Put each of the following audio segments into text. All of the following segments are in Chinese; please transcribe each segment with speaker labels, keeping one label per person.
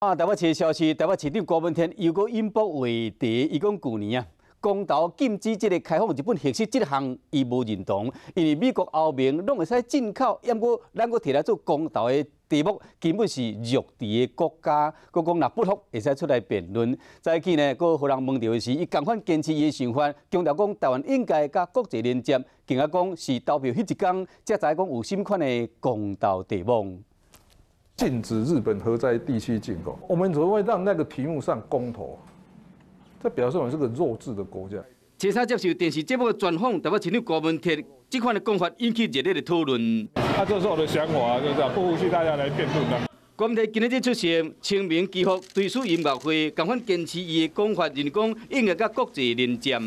Speaker 1: 台北市的消息，台北市长郭文天又搁引爆话题，伊讲去年公投禁止这个开放日本核实这项，伊无认同，因为美国欧盟拢会使进口，抑过咱搁摕来做公投的题目，根本是弱智的国家。佮讲若不服，会使出来辩论。再去呢，佮互人问到的是，伊共款坚持伊的想法，强调讲台湾应该甲国际连接，更加讲是投票迄一天，才知讲有甚款的公投题目。
Speaker 2: 禁止日本核灾地区进口，我们怎么会让那个题目上公投？这表示我们是个弱智的国家。
Speaker 1: 车三接受电视节目的专访，台北市长郭文天这款的讲法引起热烈的讨论。
Speaker 2: 这是我的想法，就这样，不服气大家来辩论啦。
Speaker 1: 郭文天今日出席清明祈福对此音乐会，共款坚持伊的讲法，认为讲应该甲国际连接。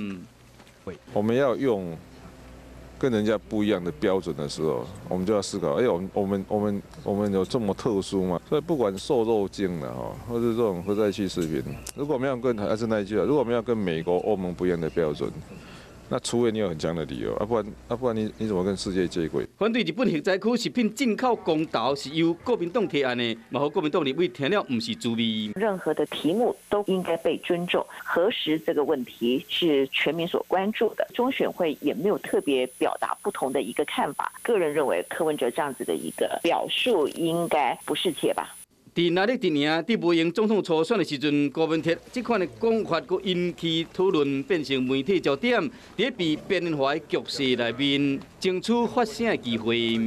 Speaker 3: 我们要用。 跟人家不一样的标准的时候，我们就要思考：哎，我们有这么特殊吗？所以不管瘦肉精的哈，或者这种核灾区食品，如果我们要跟还是那一句啊，如果我们要跟美国、欧盟不一样的标准，那除非你有很强的理由，不然你怎么跟世界接轨？
Speaker 1: 反对日本核灾区食品进口公投是由国民党提案的，嘛和国民党立委听了不是滋味。
Speaker 4: 任何的题目都应该被尊重，核实这个问题是全民所关注的。中选会也没有特别表达不同的一个看法。个人认为柯文哲这样子的一个表述应该不适切吧。
Speaker 1: 伫那日今年伫无用总统初选的时阵，郭文天这款的讲法，佮引起讨论，变成媒体焦点。伫被辩论化的局势内面，争取发声的机会。